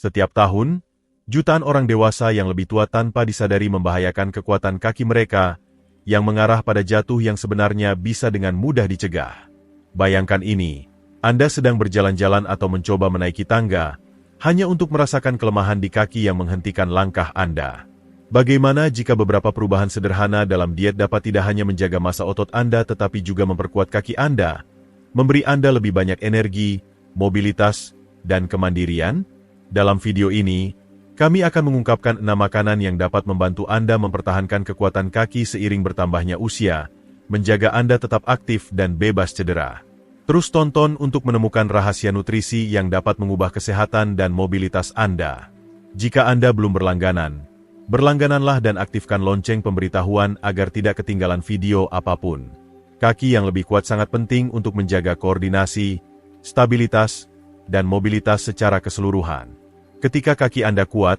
Setiap tahun, jutaan orang dewasa yang lebih tua tanpa disadari membahayakan kekuatan kaki mereka, yang mengarah pada jatuh yang sebenarnya bisa dengan mudah dicegah. Bayangkan ini, Anda sedang berjalan-jalan atau mencoba menaiki tangga, hanya untuk merasakan kelemahan di kaki yang menghentikan langkah Anda. Bagaimana jika beberapa perubahan sederhana dalam diet dapat tidak hanya menjaga massa otot Anda tetapi juga memperkuat kaki Anda, memberi Anda lebih banyak energi, mobilitas, dan kemandirian? Dalam video ini, kami akan mengungkapkan 6 makanan yang dapat membantu Anda mempertahankan kekuatan kaki seiring bertambahnya usia, menjaga Anda tetap aktif dan bebas cedera. Terus tonton untuk menemukan rahasia nutrisi yang dapat mengubah kesehatan dan mobilitas Anda. Jika Anda belum berlangganan, berlanggananlah dan aktifkan lonceng pemberitahuan agar tidak ketinggalan video apapun. Kaki yang lebih kuat sangat penting untuk menjaga koordinasi, stabilitas, dan mobilitas secara keseluruhan. Ketika kaki Anda kuat,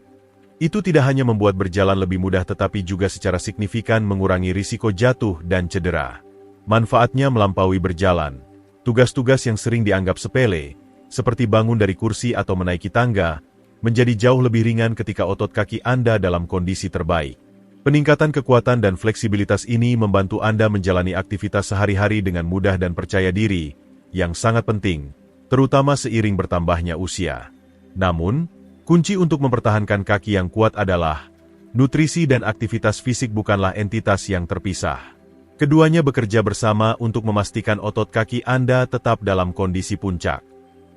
itu tidak hanya membuat berjalan lebih mudah tetapi juga secara signifikan mengurangi risiko jatuh dan cedera. Manfaatnya melampaui berjalan. Tugas-tugas yang sering dianggap sepele, seperti bangun dari kursi atau menaiki tangga, menjadi jauh lebih ringan ketika otot kaki Anda dalam kondisi terbaik. Peningkatan kekuatan dan fleksibilitas ini membantu Anda menjalani aktivitas sehari-hari dengan mudah dan percaya diri, yang sangat penting, terutama seiring bertambahnya usia. Namun, kunci untuk mempertahankan kaki yang kuat adalah, nutrisi dan aktivitas fisik bukanlah entitas yang terpisah. Keduanya bekerja bersama untuk memastikan otot kaki Anda tetap dalam kondisi puncak.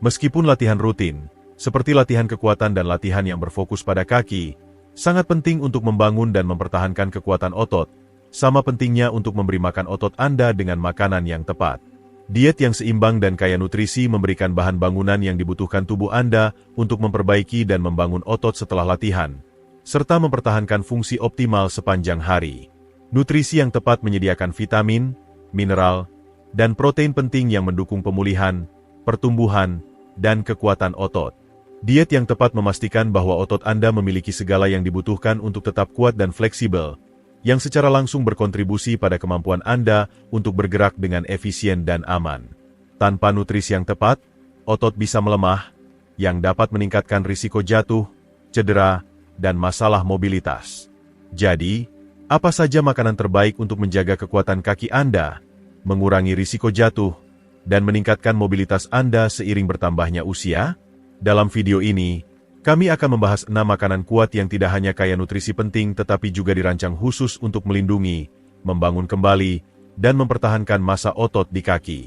Meskipun latihan rutin, seperti latihan kekuatan dan latihan yang berfokus pada kaki, sangat penting untuk membangun dan mempertahankan kekuatan otot, sama pentingnya untuk memberi makan otot Anda dengan makanan yang tepat. Diet yang seimbang dan kaya nutrisi memberikan bahan bangunan yang dibutuhkan tubuh Anda untuk memperbaiki dan membangun otot setelah latihan, serta mempertahankan fungsi optimal sepanjang hari. Nutrisi yang tepat menyediakan vitamin, mineral, dan protein penting yang mendukung pemulihan, pertumbuhan, dan kekuatan otot. Diet yang tepat memastikan bahwa otot Anda memiliki segala yang dibutuhkan untuk tetap kuat dan fleksibel, yang secara langsung berkontribusi pada kemampuan Anda untuk bergerak dengan efisien dan aman. Tanpa nutrisi yang tepat, otot bisa melemah, yang dapat meningkatkan risiko jatuh, cedera, dan masalah mobilitas. Jadi, apa saja makanan terbaik untuk menjaga kekuatan kaki Anda, mengurangi risiko jatuh, dan meningkatkan mobilitas Anda seiring bertambahnya usia? Dalam video ini, kami akan membahas 6 makanan kuat yang tidak hanya kaya nutrisi penting tetapi juga dirancang khusus untuk melindungi, membangun kembali, dan mempertahankan massa otot di kaki.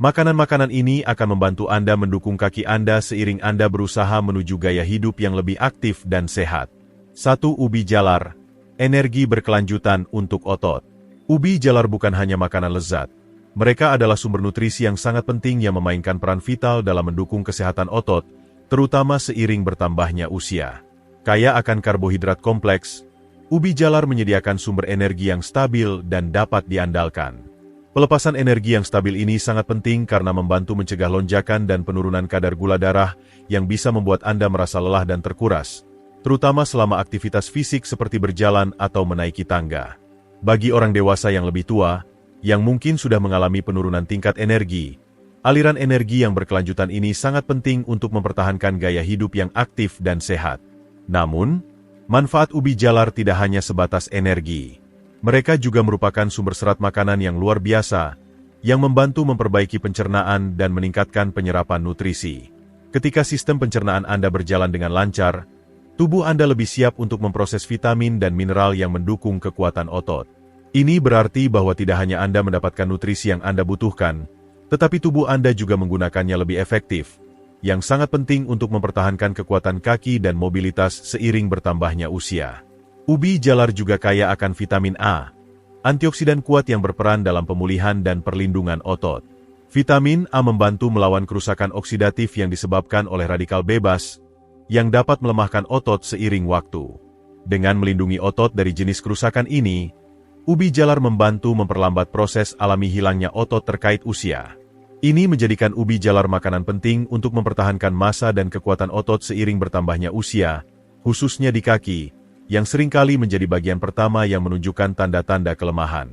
Makanan-makanan ini akan membantu Anda mendukung kaki Anda seiring Anda berusaha menuju gaya hidup yang lebih aktif dan sehat. 1. Ubi jalar. Energi berkelanjutan untuk otot. Ubi jalar bukan hanya makanan lezat. Mereka adalah sumber nutrisi yang sangat penting yang memainkan peran vital dalam mendukung kesehatan otot, terutama seiring bertambahnya usia. Kaya akan karbohidrat kompleks, ubi jalar menyediakan sumber energi yang stabil dan dapat diandalkan. Pelepasan energi yang stabil ini sangat penting karena membantu mencegah lonjakan dan penurunan kadar gula darah yang bisa membuat Anda merasa lelah dan terkuras, terutama selama aktivitas fisik seperti berjalan atau menaiki tangga. Bagi orang dewasa yang lebih tua, yang mungkin sudah mengalami penurunan tingkat energi, aliran energi yang berkelanjutan ini sangat penting untuk mempertahankan gaya hidup yang aktif dan sehat. Namun, manfaat ubi jalar tidak hanya sebatas energi. Mereka juga merupakan sumber serat makanan yang luar biasa, yang membantu memperbaiki pencernaan dan meningkatkan penyerapan nutrisi. Ketika sistem pencernaan Anda berjalan dengan lancar, tubuh Anda lebih siap untuk memproses vitamin dan mineral yang mendukung kekuatan otot. Ini berarti bahwa tidak hanya Anda mendapatkan nutrisi yang Anda butuhkan, tetapi tubuh Anda juga menggunakannya lebih efektif, yang sangat penting untuk mempertahankan kekuatan kaki dan mobilitas seiring bertambahnya usia. Ubi jalar juga kaya akan vitamin A, antioksidan kuat yang berperan dalam pemulihan dan perlindungan otot. Vitamin A membantu melawan kerusakan oksidatif yang disebabkan oleh radikal bebas, yang dapat melemahkan otot seiring waktu. Dengan melindungi otot dari jenis kerusakan ini, ubi jalar membantu memperlambat proses alami hilangnya otot terkait usia. Ini menjadikan ubi jalar makanan penting untuk mempertahankan massa dan kekuatan otot seiring bertambahnya usia, khususnya di kaki, yang seringkali menjadi bagian pertama yang menunjukkan tanda-tanda kelemahan.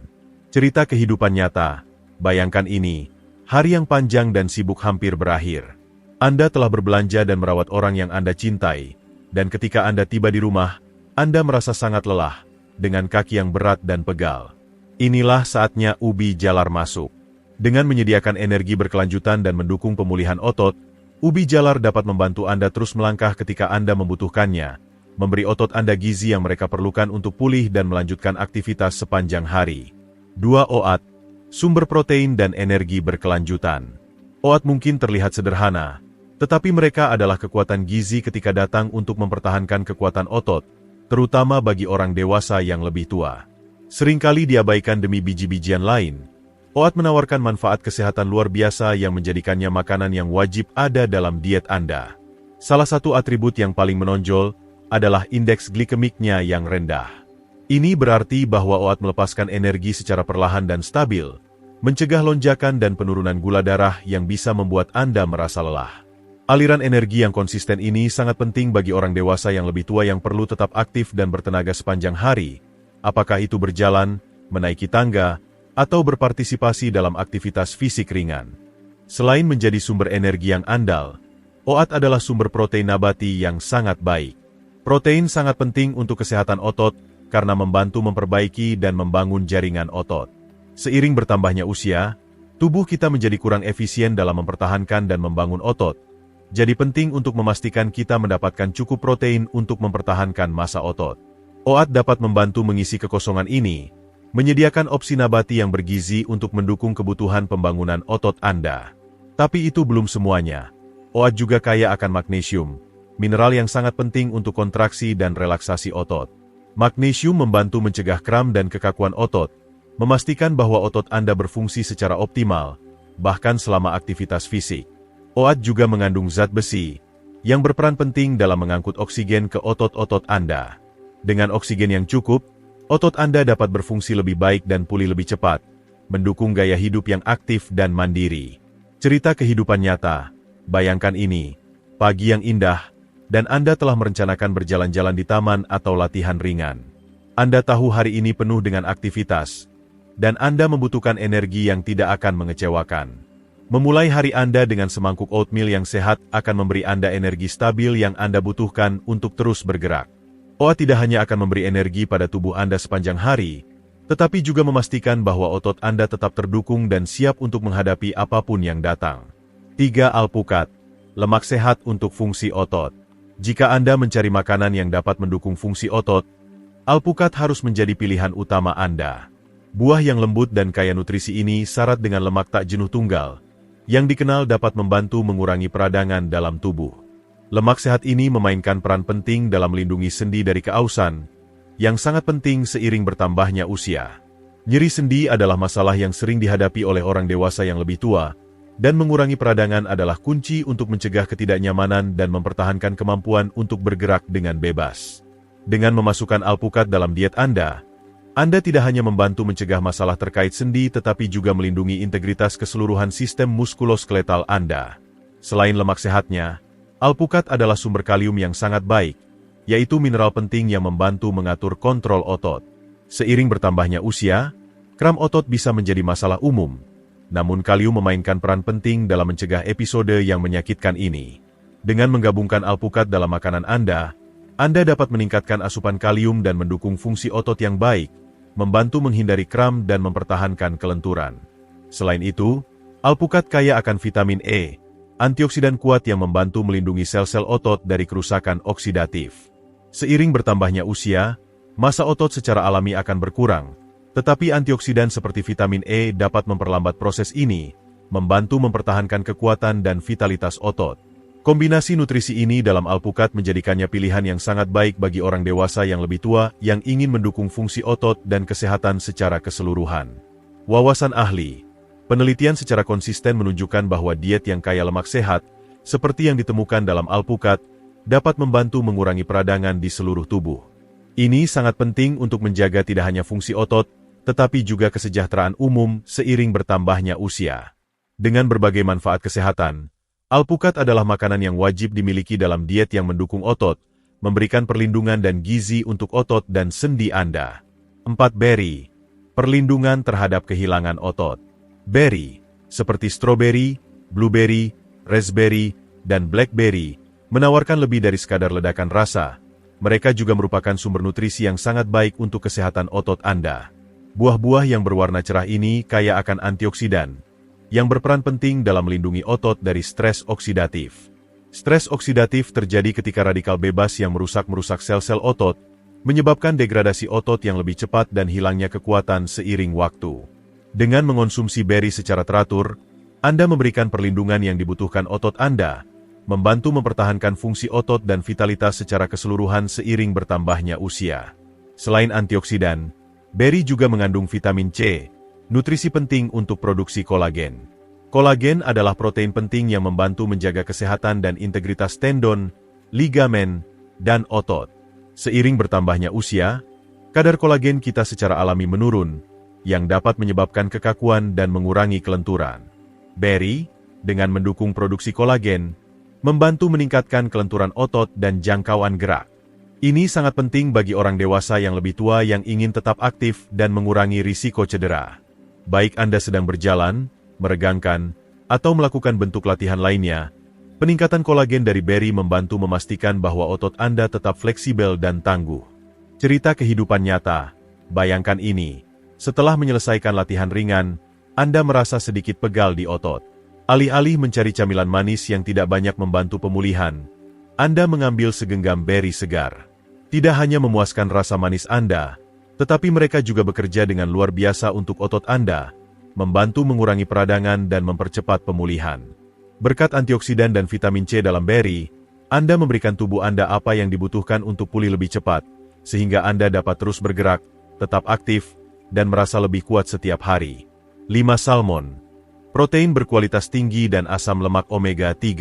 Cerita kehidupan nyata, bayangkan ini, hari yang panjang dan sibuk hampir berakhir. Anda telah berbelanja dan merawat orang yang Anda cintai, Dan ketika Anda tiba di rumah, Anda merasa sangat lelah, dengan kaki yang berat dan pegal. Inilah saatnya ubi jalar masuk. Dengan menyediakan energi berkelanjutan dan mendukung pemulihan otot, ubi jalar dapat membantu Anda terus melangkah ketika Anda membutuhkannya, memberi otot Anda gizi yang mereka perlukan untuk pulih dan melanjutkan aktivitas sepanjang hari. 2. OAT, sumber protein dan energi berkelanjutan. OAT mungkin terlihat sederhana, tetapi mereka adalah kekuatan gizi ketika datang untuk mempertahankan kekuatan otot, terutama bagi orang dewasa yang lebih tua. Seringkali diabaikan demi biji-bijian lain. OAT menawarkan manfaat kesehatan luar biasa yang menjadikannya makanan yang wajib ada dalam diet Anda. Salah satu atribut yang paling menonjol adalah indeks glikemiknya yang rendah. Ini berarti bahwa OAT melepaskan energi secara perlahan dan stabil, mencegah lonjakan dan penurunan gula darah yang bisa membuat Anda merasa lelah. Aliran energi yang konsisten ini sangat penting bagi orang dewasa yang lebih tua yang perlu tetap aktif dan bertenaga sepanjang hari, apakah itu berjalan, menaiki tangga, atau berpartisipasi dalam aktivitas fisik ringan. Selain menjadi sumber energi yang andal, OAT adalah sumber protein nabati yang sangat baik. Protein sangat penting untuk kesehatan otot karena membantu memperbaiki dan membangun jaringan otot. Seiring bertambahnya usia, tubuh kita menjadi kurang efisien dalam mempertahankan dan membangun otot. Jadi penting untuk memastikan kita mendapatkan cukup protein untuk mempertahankan massa otot. OAT dapat membantu mengisi kekosongan ini, menyediakan opsi nabati yang bergizi untuk mendukung kebutuhan pembangunan otot Anda. Tapi itu belum semuanya. OAT juga kaya akan magnesium, mineral yang sangat penting untuk kontraksi dan relaksasi otot. Magnesium membantu mencegah kram dan kekakuan otot, memastikan bahwa otot Anda berfungsi secara optimal, bahkan selama aktivitas fisik. OAT juga mengandung zat besi, yang berperan penting dalam mengangkut oksigen ke otot-otot Anda. Dengan oksigen yang cukup, otot Anda dapat berfungsi lebih baik dan pulih lebih cepat, mendukung gaya hidup yang aktif dan mandiri. Cerita kehidupan nyata, bayangkan ini, pagi yang indah, dan Anda telah merencanakan berjalan-jalan di taman atau latihan ringan. Anda tahu hari ini penuh dengan aktivitas, dan Anda membutuhkan energi yang tidak akan mengecewakan. Memulai hari Anda dengan semangkuk oatmeal yang sehat akan memberi Anda energi stabil yang Anda butuhkan untuk terus bergerak. OAT tidak hanya akan memberi energi pada tubuh Anda sepanjang hari, tetapi juga memastikan bahwa otot Anda tetap terdukung dan siap untuk menghadapi apapun yang datang. 3. Alpukat, lemak sehat untuk fungsi otot. Jika Anda mencari makanan yang dapat mendukung fungsi otot, alpukat harus menjadi pilihan utama Anda. Buah yang lembut dan kaya nutrisi ini syarat dengan lemak tak jenuh tunggal, yang dikenal dapat membantu mengurangi peradangan dalam tubuh. Lemak sehat ini memainkan peran penting dalam melindungi sendi dari keausan, yang sangat penting seiring bertambahnya usia. Nyeri sendi adalah masalah yang sering dihadapi oleh orang dewasa yang lebih tua, dan mengurangi peradangan adalah kunci untuk mencegah ketidaknyamanan dan mempertahankan kemampuan untuk bergerak dengan bebas. Dengan memasukkan alpukat dalam diet Anda tidak hanya membantu mencegah masalah terkait sendi tetapi juga melindungi integritas keseluruhan sistem muskuloskeletal Anda. Selain lemak sehatnya, alpukat adalah sumber kalium yang sangat baik, yaitu mineral penting yang membantu mengatur kontrol otot. Seiring bertambahnya usia, kram otot bisa menjadi masalah umum, namun kalium memainkan peran penting dalam mencegah episode yang menyakitkan ini. Dengan menggabungkan alpukat dalam makanan Anda dapat meningkatkan asupan kalium dan mendukung fungsi otot yang baik, membantu menghindari kram dan mempertahankan kelenturan. Selain itu, alpukat kaya akan vitamin E, antioksidan kuat yang membantu melindungi sel-sel otot dari kerusakan oksidatif. Seiring bertambahnya usia, massa otot secara alami akan berkurang, tetapi antioksidan seperti vitamin E dapat memperlambat proses ini, membantu mempertahankan kekuatan dan vitalitas otot. Kombinasi nutrisi ini dalam alpukat menjadikannya pilihan yang sangat baik bagi orang dewasa yang lebih tua yang ingin mendukung fungsi otot dan kesehatan secara keseluruhan. Wawasan ahli. Penelitian secara konsisten menunjukkan bahwa diet yang kaya lemak sehat, seperti yang ditemukan dalam alpukat, dapat membantu mengurangi peradangan di seluruh tubuh. Ini sangat penting untuk menjaga tidak hanya fungsi otot, tetapi juga kesejahteraan umum seiring bertambahnya usia. Dengan berbagai manfaat kesehatan, alpukat adalah makanan yang wajib dimiliki dalam diet yang mendukung otot, memberikan perlindungan dan gizi untuk otot dan sendi Anda. 4. Berry. Perlindungan terhadap kehilangan otot. Berry, seperti stroberi, blueberry, raspberry, dan blackberry, Menawarkan lebih dari sekadar ledakan rasa, mereka juga merupakan sumber nutrisi yang sangat baik untuk kesehatan otot Anda. Buah-buah yang berwarna cerah ini kaya akan antioksidan, yang berperan penting dalam melindungi otot dari stres oksidatif. Stres oksidatif terjadi ketika radikal bebas yang merusak sel-sel otot, menyebabkan degradasi otot yang lebih cepat dan hilangnya kekuatan seiring waktu. Dengan mengonsumsi beri secara teratur, Anda memberikan perlindungan yang dibutuhkan otot Anda, membantu mempertahankan fungsi otot dan vitalitas secara keseluruhan seiring bertambahnya usia. Selain antioksidan, beri juga mengandung vitamin C, nutrisi penting untuk produksi kolagen. Kolagen adalah protein penting yang membantu menjaga kesehatan dan integritas tendon, ligamen, dan otot. Seiring bertambahnya usia, kadar kolagen kita secara alami menurun, yang dapat menyebabkan kekakuan dan mengurangi kelenturan. Beri, dengan mendukung produksi kolagen, membantu meningkatkan kelenturan otot dan jangkauan gerak. Ini sangat penting bagi orang dewasa yang lebih tua yang ingin tetap aktif dan mengurangi risiko cedera. Baik Anda sedang berjalan, meregangkan, atau melakukan bentuk latihan lainnya, peningkatan kolagen dari beri membantu memastikan bahwa otot Anda tetap fleksibel dan tangguh. Cerita kehidupan nyata, bayangkan ini. Setelah menyelesaikan latihan ringan, Anda merasa sedikit pegal di otot. Alih-alih mencari camilan manis yang tidak banyak membantu pemulihan, Anda mengambil segenggam beri segar. Tidak hanya memuaskan rasa manis Anda, tetapi mereka juga bekerja dengan luar biasa untuk otot Anda, membantu mengurangi peradangan dan mempercepat pemulihan. Berkat antioksidan dan vitamin C dalam beri, Anda memberikan tubuh Anda apa yang dibutuhkan untuk pulih lebih cepat, sehingga Anda dapat terus bergerak, tetap aktif, dan merasa lebih kuat setiap hari. 5. Salmon. Protein berkualitas tinggi dan asam lemak omega-3.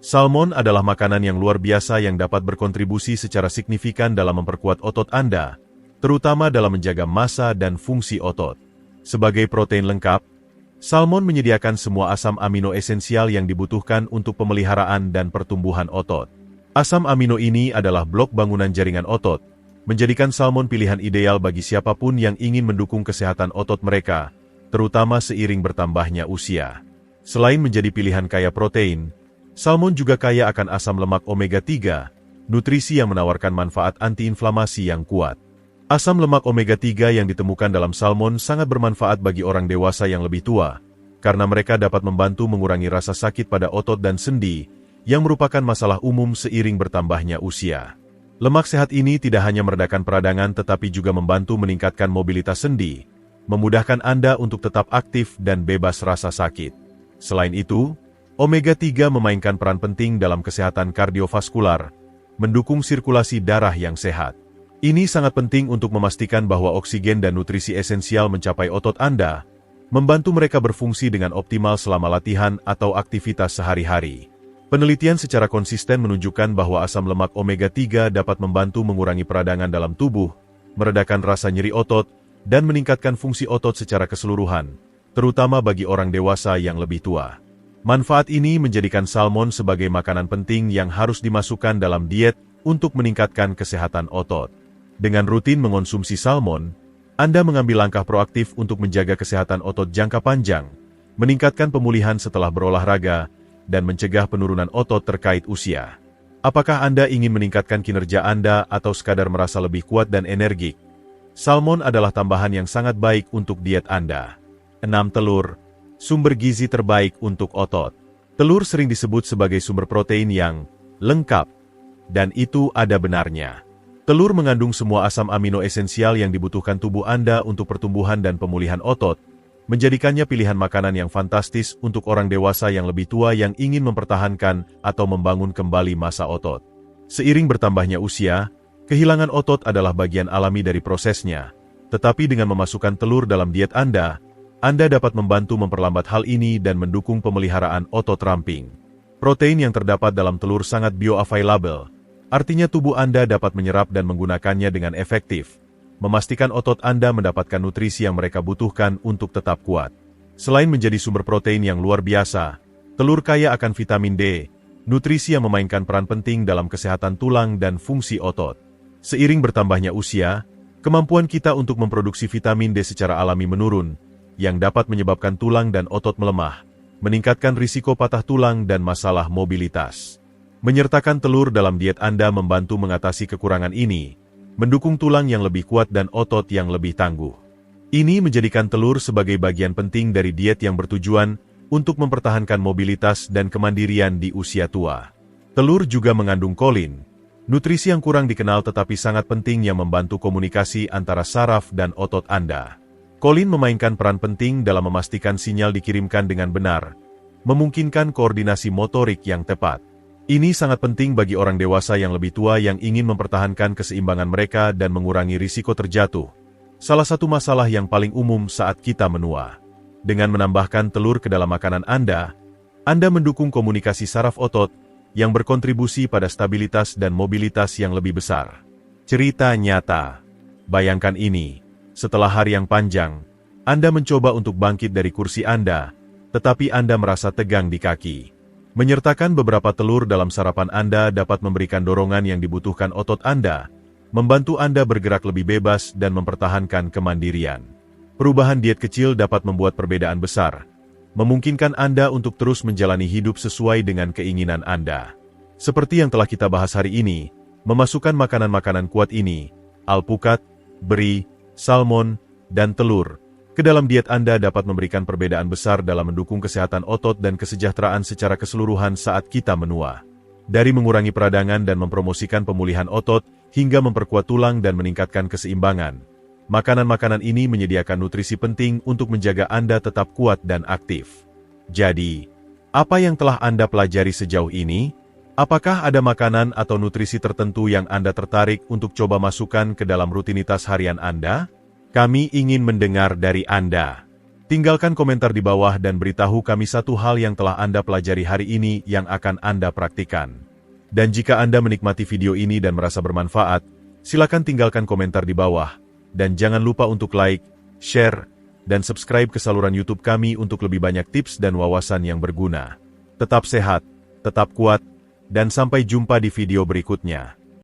Salmon adalah makanan yang luar biasa yang dapat berkontribusi secara signifikan dalam memperkuat otot Anda, terutama dalam menjaga massa dan fungsi otot. Sebagai protein lengkap, salmon menyediakan semua asam amino esensial yang dibutuhkan untuk pemeliharaan dan pertumbuhan otot. Asam amino ini adalah blok bangunan jaringan otot, menjadikan salmon pilihan ideal bagi siapapun yang ingin mendukung kesehatan otot mereka, terutama seiring bertambahnya usia. Selain menjadi pilihan kaya protein, salmon juga kaya akan asam lemak omega-3, nutrisi yang menawarkan manfaat antiinflamasi yang kuat. Asam lemak omega-3 yang ditemukan dalam salmon sangat bermanfaat bagi orang dewasa yang lebih tua, karena mereka dapat membantu mengurangi rasa sakit pada otot dan sendi, yang merupakan masalah umum seiring bertambahnya usia. Lemak sehat ini tidak hanya meredakan peradangan tetapi juga membantu meningkatkan mobilitas sendi, memudahkan Anda untuk tetap aktif dan bebas rasa sakit. Selain itu, omega-3 memainkan peran penting dalam kesehatan kardiovaskular, mendukung sirkulasi darah yang sehat. Ini sangat penting untuk memastikan bahwa oksigen dan nutrisi esensial mencapai otot Anda, membantu mereka berfungsi dengan optimal selama latihan atau aktivitas sehari-hari. Penelitian secara konsisten menunjukkan bahwa asam lemak omega-3 dapat membantu mengurangi peradangan dalam tubuh, meredakan rasa nyeri otot, dan meningkatkan fungsi otot secara keseluruhan, terutama bagi orang dewasa yang lebih tua. Manfaat ini menjadikan salmon sebagai makanan penting yang harus dimasukkan dalam diet untuk meningkatkan kesehatan otot. Dengan rutin mengonsumsi salmon, Anda mengambil langkah proaktif untuk menjaga kesehatan otot jangka panjang, meningkatkan pemulihan setelah berolahraga, dan mencegah penurunan otot terkait usia. Apakah Anda ingin meningkatkan kinerja Anda atau sekadar merasa lebih kuat dan energik? Salmon adalah tambahan yang sangat baik untuk diet Anda. 6. Telur, sumber gizi terbaik untuk otot. Telur sering disebut sebagai sumber protein yang lengkap, dan itu ada benarnya. Telur mengandung semua asam amino esensial yang dibutuhkan tubuh Anda untuk pertumbuhan dan pemulihan otot, menjadikannya pilihan makanan yang fantastis untuk orang dewasa yang lebih tua yang ingin mempertahankan atau membangun kembali massa otot. Seiring bertambahnya usia, kehilangan otot adalah bagian alami dari prosesnya, tetapi dengan memasukkan telur dalam diet Anda dapat membantu memperlambat hal ini dan mendukung pemeliharaan otot ramping. Protein yang terdapat dalam telur sangat bioavailable, artinya tubuh Anda dapat menyerap dan menggunakannya dengan efektif, memastikan otot Anda mendapatkan nutrisi yang mereka butuhkan untuk tetap kuat. Selain menjadi sumber protein yang luar biasa, telur kaya akan vitamin D, nutrisi yang memainkan peran penting dalam kesehatan tulang dan fungsi otot. Seiring bertambahnya usia, kemampuan kita untuk memproduksi vitamin D secara alami menurun, yang dapat menyebabkan tulang dan otot melemah, meningkatkan risiko patah tulang dan masalah mobilitas. Menyertakan telur dalam diet Anda membantu mengatasi kekurangan ini, mendukung tulang yang lebih kuat dan otot yang lebih tangguh. Ini menjadikan telur sebagai bagian penting dari diet yang bertujuan untuk mempertahankan mobilitas dan kemandirian di usia tua. Telur juga mengandung kolin, nutrisi yang kurang dikenal tetapi sangat penting yang membantu komunikasi antara saraf dan otot Anda. Kolin memainkan peran penting dalam memastikan sinyal dikirimkan dengan benar, memungkinkan koordinasi motorik yang tepat. Ini sangat penting bagi orang dewasa yang lebih tua yang ingin mempertahankan keseimbangan mereka dan mengurangi risiko terjatuh. Salah satu masalah yang paling umum saat kita menua. Dengan menambahkan telur ke dalam makanan Anda mendukung komunikasi saraf otot yang berkontribusi pada stabilitas dan mobilitas yang lebih besar. Cerita nyata. Bayangkan ini, setelah hari yang panjang, Anda mencoba untuk bangkit dari kursi Anda, tetapi Anda merasa tegang di kaki. Menyertakan beberapa telur dalam sarapan Anda dapat memberikan dorongan yang dibutuhkan otot Anda, membantu Anda bergerak lebih bebas dan mempertahankan kemandirian. Perubahan diet kecil dapat membuat perbedaan besar, memungkinkan Anda untuk terus menjalani hidup sesuai dengan keinginan Anda. Seperti yang telah kita bahas hari ini, memasukkan makanan-makanan kuat ini, alpukat, beri, salmon, dan telur, ke dalam diet Anda dapat memberikan perbedaan besar dalam mendukung kesehatan otot dan kesejahteraan secara keseluruhan saat kita menua. Dari mengurangi peradangan dan mempromosikan pemulihan otot, hingga memperkuat tulang dan meningkatkan keseimbangan. Makanan-makanan ini menyediakan nutrisi penting untuk menjaga Anda tetap kuat dan aktif. Jadi, apa yang telah Anda pelajari sejauh ini? Apakah ada makanan atau nutrisi tertentu yang Anda tertarik untuk coba masukkan ke dalam rutinitas harian Anda? Kami ingin mendengar dari Anda. Tinggalkan komentar di bawah dan beritahu kami satu hal yang telah Anda pelajari hari ini yang akan Anda praktikkan. Dan jika Anda menikmati video ini dan merasa bermanfaat, silakan tinggalkan komentar di bawah. Dan jangan lupa untuk like, share, dan subscribe ke saluran YouTube kami untuk lebih banyak tips dan wawasan yang berguna. Tetap sehat, tetap kuat, dan sampai jumpa di video berikutnya.